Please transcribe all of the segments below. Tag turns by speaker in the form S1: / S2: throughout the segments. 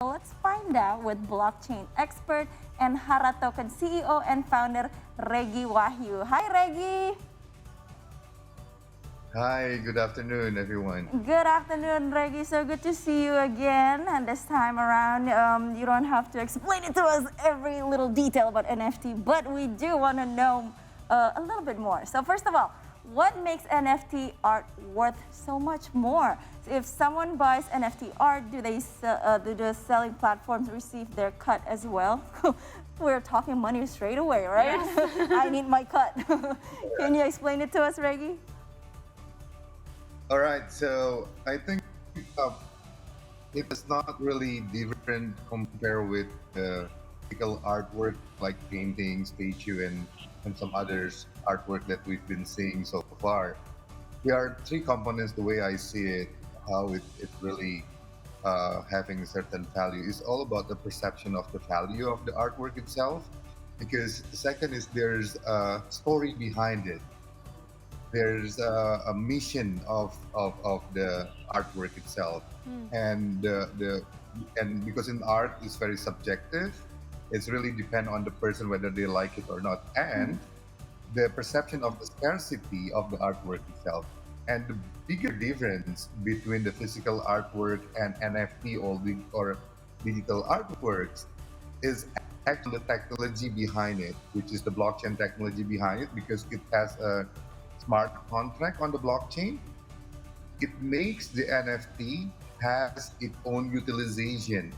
S1: let's find out with blockchain expert and Hara Token CEO and founder Regi Wahyu. Hi Regi.
S2: Hi, good afternoon, everyone.
S1: Good afternoon, Regi. So good to see you again. And this time around, you don't have to explain it to us every little detail about NFT, but we do want to know a little bit more. So first of all, what makes NFT art worth so much more? So if someone buys NFT art, do the selling platforms receive their cut as well? We're talking money straight away, right?
S3: Yes.
S1: I need my cut. Can you explain it to us, Regi?
S2: All right, so I think uh, it is not really different compared with the typical artwork like painting, statue, and some others artwork that we've been seeing so far. There are three components the way I see it, how it really having a certain value. It's all about the perception of the value of the artwork itself, because the second is there's a story behind it. There's a mission of the artwork itself, and and because in art it's very subjective, it's really depend on the person whether they like it or not, and the perception of the scarcity of the artwork itself. And the bigger difference between the physical artwork and NFT or digital artworks is actually the technology behind it, which is the blockchain technology behind it, because it has a smart contract on the blockchain. It makes the NFT has its own utilization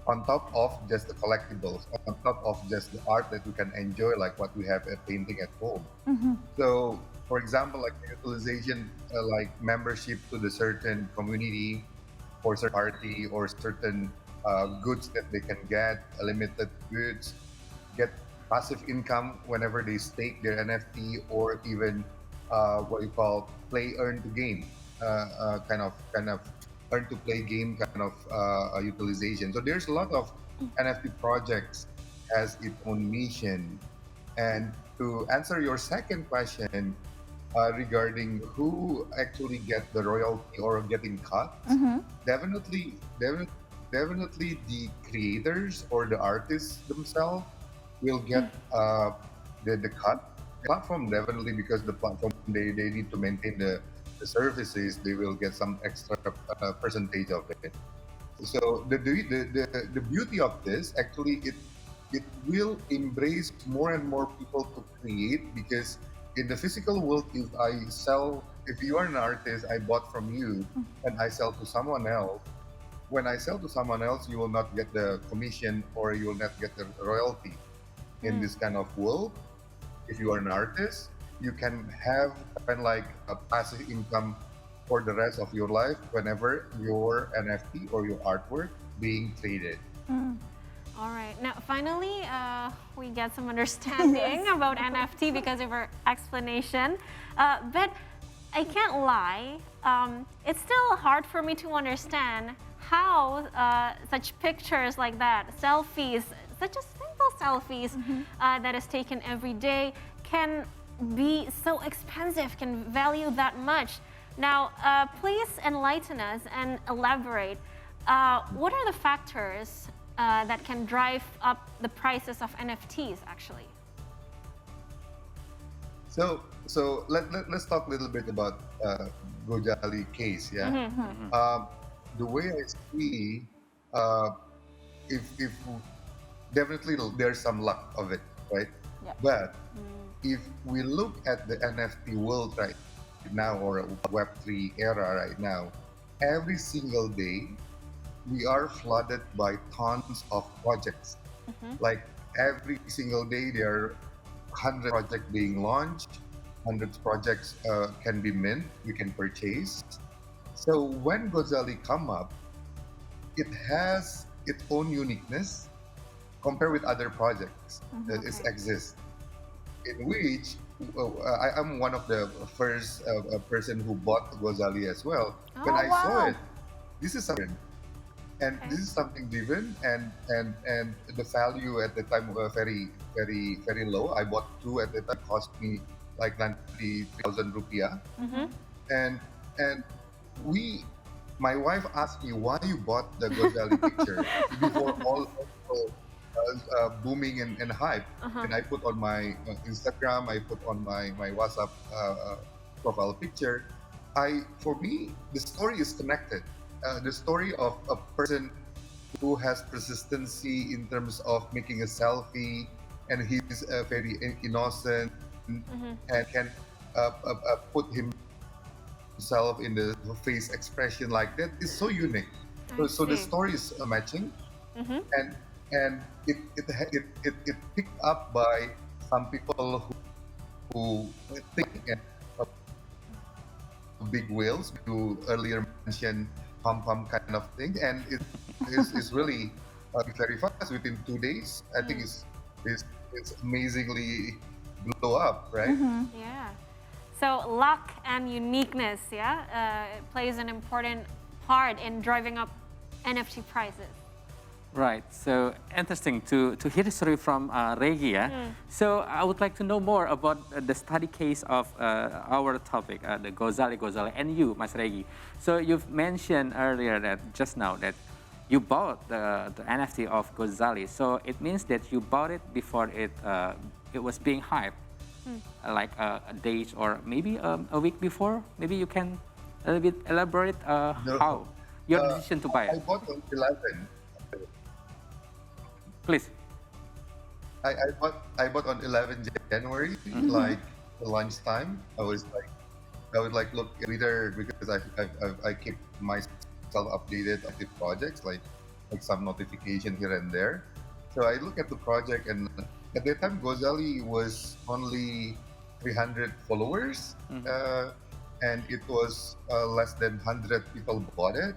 S2: on top of just the collectibles, on top of just the art that you can enjoy, like what we have a painting at home. So, for example, like utilization, like membership to the certain community, or certain party, or certain goods that they can get, limited goods, get passive income whenever they stake their NFT, or even what you call play earn to game, kind of earn to play game kind of utilization. So there's a lot of NFT projects has its own mission. And to answer your second question regarding who actually get the royalty or getting cut, definitely, definitely, definitely the creators or the artists themselves will get the cut. Platform definitely, because the platform they need to maintain the services, they will get some extra percentage of it. So the beauty of this actually it will embrace more and more people to create, because in the physical world, if you are an artist, I bought from you and I sell to someone else. When I sell to someone else, you will not get the commission, or you will not get the royalty. In this kind of world, if you are an artist, you can have kind of like a passive income for the rest of your life whenever your NFT or your artwork being traded.
S3: All right. Now, finally, we get some understanding about NFT because of our explanation. But I can't lie, it's still hard for me to understand how such pictures like that, selfies, such as simple selfies that is taken every day, can be so expensive, can value that much. Now, please enlighten us and elaborate. What are the factors that can drive up the prices of NFTs actually?
S2: So let's talk a little bit about Ghozali case. Yeah. The way I see, uh, if definitely there's some luck of it, right?
S1: Yeah.
S2: But if we look at the NFT world right now, or Web3 era right now, every single day we are flooded by tons of projects. Like every single day, there are 100 projects being launched, hundreds projects can be mint, you can purchase. So when Ghozali come up, it has its own uniqueness compared with other projects that exist. In which I am one of the first person who bought Ghozali as well. When I saw it, this is something, and this is something different, and the value at the time were very low. I bought two at the time, cost me like 93,000 rupiah, and we my wife asked me why you bought the Ghozali picture before all booming and hype.
S3: Uh-huh.
S2: And I put on my Instagram, I put on my WhatsApp profile picture. For me, the story is connected. The story of a person who has persistency in terms of making a selfie, and he's very innocent and can put himself in the face expression like that is so unique. So the
S3: see.
S2: story is matching,
S3: Mm-hmm.
S2: and it picked up by some people who think big whales. You earlier mentioned pump pump kind of thing, and is really very fast. Within 2 days, I think it's amazingly blow up, right?
S3: Yeah. So luck and uniqueness, yeah, it plays an important part in driving up NFT prices.
S4: Right. So interesting to hear the story from Regi. Yeah? So I would like to know more about the study case of our topic, the Ghozali, and you, Mas Regi. So you've mentioned earlier that just now that you bought the NFT of Ghozali. So it means that you bought it before it was being hyped, like a days or maybe a week before. Maybe you can a little bit elaborate
S2: No.
S4: how your decision to buy
S2: I
S4: it.
S2: bought on 11.
S4: Please.
S2: I bought on 11 January, like the lunchtime. I was like look either because I keep myself updated on the projects, like some notification here and there. So I look at the project, and at that time Ghozali was only 300 followers, and it was less than 100 people bought it.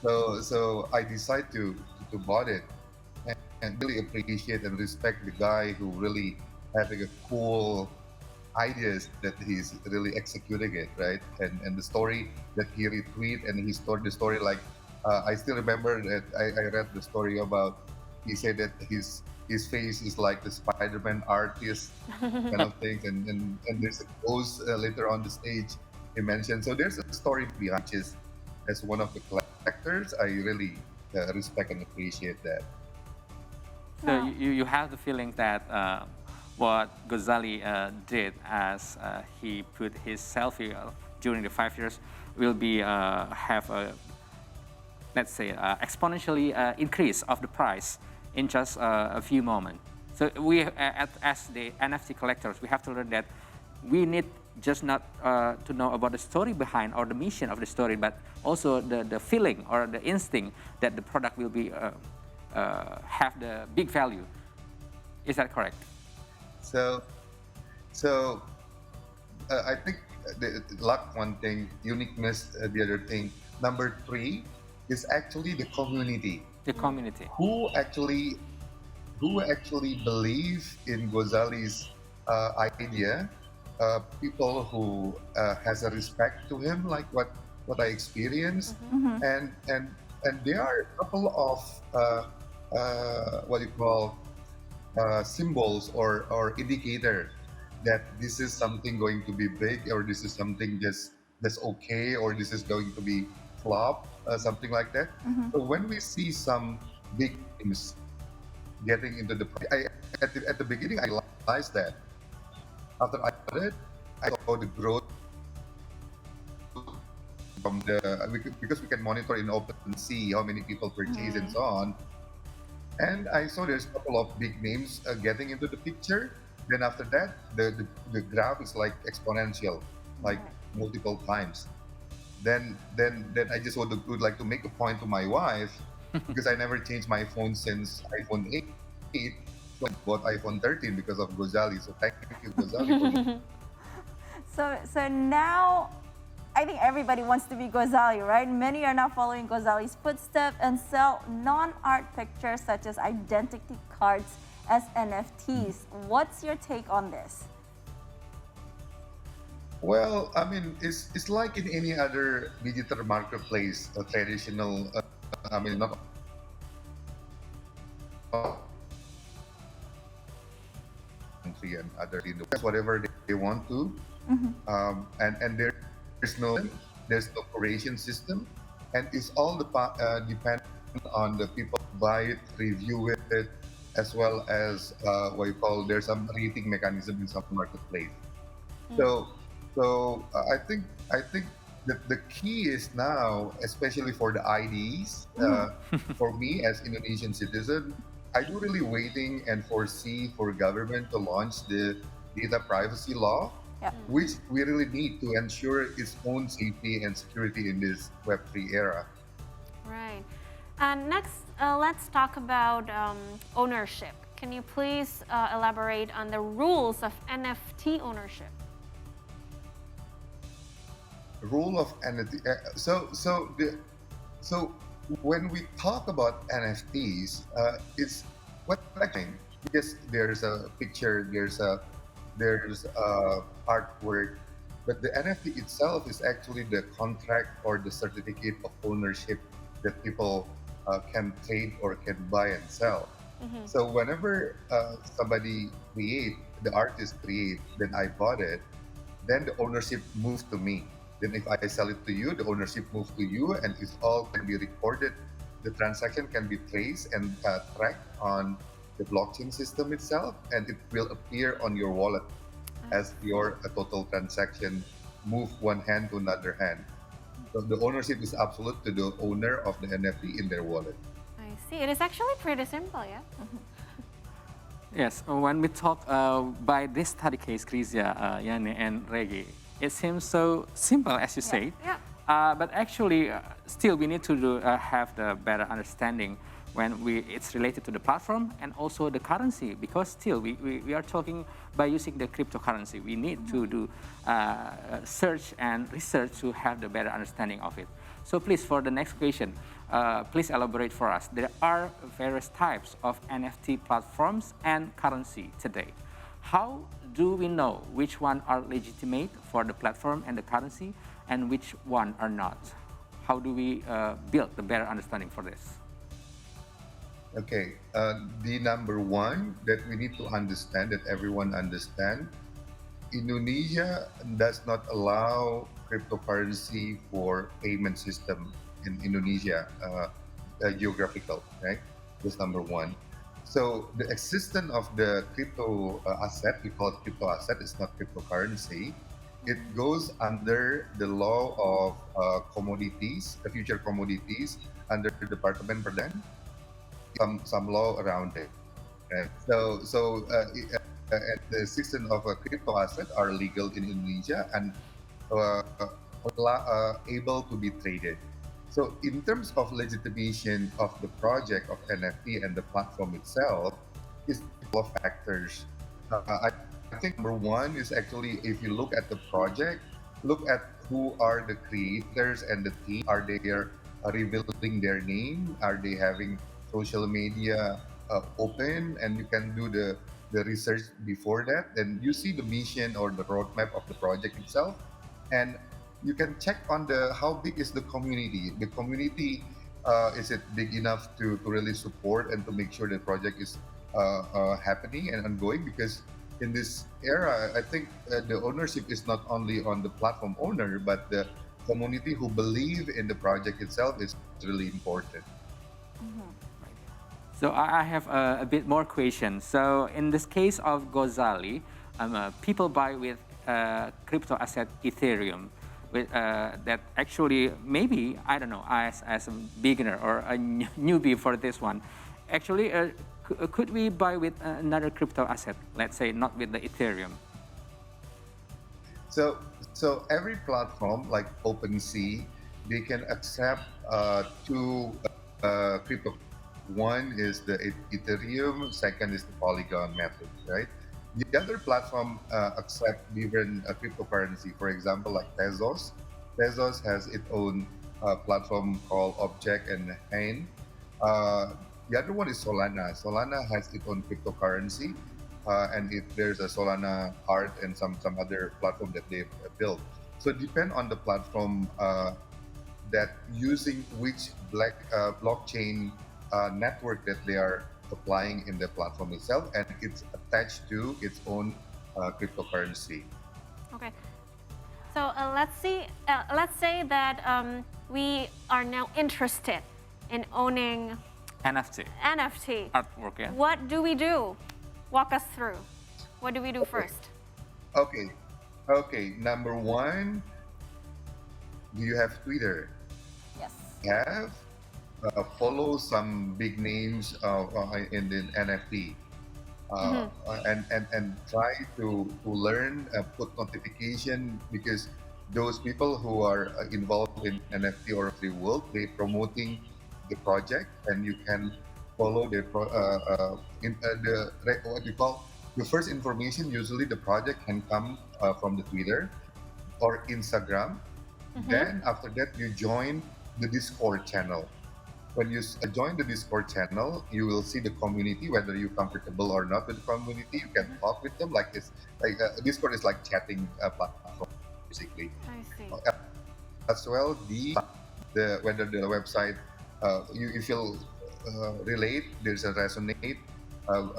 S2: So I decided to bought it, and really appreciate and respect the guy who really having a cool ideas that he's really executing it, right? And the story that he retweet, and his story, the story, like I still remember that I read the story about, he said that his face is like the Spider-Man artist kind of things, and there's a pose later on the stage he mentioned. So there's a story behind, which is, as one of the collectors, I really respect and appreciate that.
S4: So you have the feeling that what Ghozali did as he put his selfie during the 5 years will be have a, let's say, exponentially increase of the price in just a few moments. So we, as the NFT collectors, we have to learn that we need just not to know about the story behind or the mission of the story, but also the feeling or the instinct that the product will be have the big value. Is that correct?
S2: So I think the luck, one thing, uniqueness, the other thing. Number 3 is actually the community.
S4: The community.
S2: Who actually believe in Ghozali's idea. People who has a respect to him, like what I experienced, and there are a couple of what you call symbols or indicator that this is something going to be big, or this is something that's okay, or this is going to be flop, something like that. So when we see some big names getting into the, at the beginning I realized that. After I bought it, I saw the growth from because we can monitor in OpenSea how many people purchase and so on. And I saw there's a couple of big names getting into the picture. Then after that, the graph is like exponential, like multiple times. Then I just would like to make a point to my wife, because I never changed my phone since iPhone 8. So I bought iPhone 13 because of Ghozali. So thank you, Ghozali.
S1: So now, I think everybody wants to be Ghozali, right? Many are now following Ghozali's footsteps and sell non-art pictures such as identity cards as NFTs. What's your take on this?
S2: Well, I mean, it's like in any other digital marketplace, a traditional. I mean, not country and other in the West, whatever they want to, and there's no curation system, and it's all dependent on the people who buy it, review it, as well as what you call there's some rating mechanism in some marketplace. So, I think that the key is now, especially for the IDs, for me as Indonesian citizen, I do really waiting and foresee for government to launch the data privacy law,
S1: Yeah.
S2: which we really need to ensure its own safety and security in this Web3 era.
S3: Right. Next, let's talk about ownership. Can you please elaborate on the rules of NFT ownership?
S2: Rule of NFT. So when we talk about NFTs, it's what I think, because there's a picture, there's artwork, but the NFT itself is actually the contract or the certificate of ownership that people can trade or can buy and sell. So whenever somebody the artist create, then I bought it, then the ownership moves to me. Then if I sell it to you, the ownership moves to you, and it all can be recorded. The transaction can be traced and tracked on the blockchain system itself, and it will appear on your wallet as your total transaction move one hand to another hand. So the ownership is absolute to the owner of the NFT in their wallet.
S3: I see. It is actually pretty simple, yeah?
S4: Yes, when we talk by this study case, Krisia, Yanni, and Regi, it seems so simple, as you say.
S3: Yeah.
S4: But actually, still we need to have the better understanding when it's related to the platform and also the currency, because still we are talking by using the cryptocurrency. We need to do search and research to have the better understanding of it. So please, for the next question, please elaborate for us. There are various types of NFT platforms and currency today. How do we know which one are legitimate for the platform and the currency and which one are not? How do we build the better understanding for this?
S2: Okay, the number one that we need to understand, that everyone understand, Indonesia does not allow cryptocurrency for payment system in Indonesia, geographical, right? That's number one. So the existence of the crypto asset, we call it crypto asset, it's not cryptocurrency. It goes under the law of commodities, the future commodities, under the Department Perdagangan, some law around it. Right? And the system of a crypto asset are legal in Indonesia and able to be traded. So in terms of legitimation of the project of NFT and the platform itself, is a couple of factors. I think number one is actually, if you look at the project, look at who are the creators and the team. Are they revealing their name? Are they having social media open? And you can do the research before that. Then you see the mission or the roadmap of the project itself. And you can check on how big is the community. The community, is it big enough to really support and to make sure the project is happening and ongoing? Because in this era, I think the ownership is not only on the platform owner, but the community who believe in the project itself is really important.
S4: So I have a bit more questions. So in this case of Ghozali, people buy with crypto asset Ethereum. That actually, maybe, I don't know, as a beginner or a newbie for this one, actually, could we buy with another crypto asset, let's say not with the Ethereum?
S2: So every platform like OpenSea, they can accept two crypto. One is the Ethereum, second is the Polygon method, right? The other platform accept different cryptocurrency. For example, like Tezos. Tezos has its own platform called Object and Hain. The other one is Solana. Solana has its own cryptocurrency, and there's a Solana Art and some other platform that they've built. So depend on the platform that using which blockchain network that they are applying in the platform itself, and it's attached to its own cryptocurrency.
S3: Okay. So let's say that we are now interested in owning NFT.
S4: Artwork, yeah.
S3: What do we do? Walk us through. What do we do first?
S2: Okay. Number one, do you have Twitter?
S1: Yes.
S2: Have follow some big names in the NFT. And try to learn, put notification, because those people who are involved in NFT or the world, they promoting the project, and you can follow the what you call the first information. Usually the project can come from the Twitter or Instagram. Then after that you join the Discord channel. When you join the Discord channel, you will see the community, whether you're comfortable or not with the community. You can talk with them like this. Discord is like chatting platform, basically.
S3: I see.
S2: As well, whether the website you feel relate, there's a resonate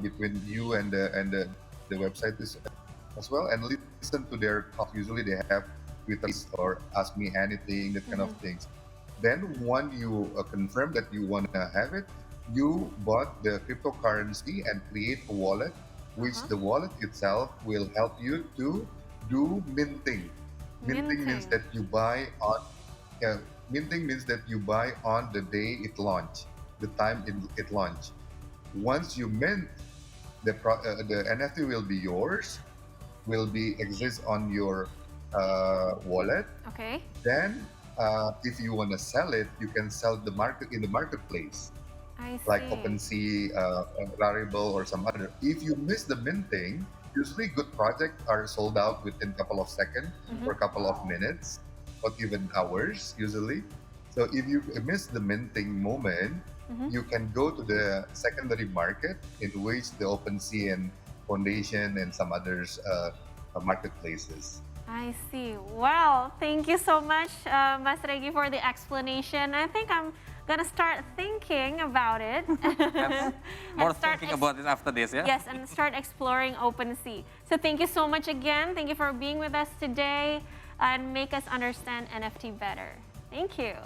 S2: between you and the website as well, and listen to their talk. Usually they have Twitter or ask me anything, that kind of things. Then once you confirm that you want to have it, you bought the cryptocurrency and create a wallet, which the wallet itself will help you to do minting. Minting means that you buy on. Minting means that you buy on the day it launch, the time it launch. Once you mint, the NFT will be yours, exist on your wallet.
S3: Okay.
S2: Then if you want to sell it, you can sell in the marketplace,
S3: I see.
S2: like OpenSea, Rarible, or some other. If you miss the minting, usually good projects are sold out within a couple of seconds or a couple of minutes, or even hours usually. So if you miss the minting moment, you can go to the secondary market, in which the OpenSea and Foundation and some others marketplaces.
S3: I see. Well, thank you so much, Mas Regi, for the explanation. I think I'm gonna start thinking about it.
S4: More thinking about it after this, yeah?
S3: Yes, and start exploring OpenSea. So thank you so much again. Thank you for being with us today and make us understand NFT better. Thank you.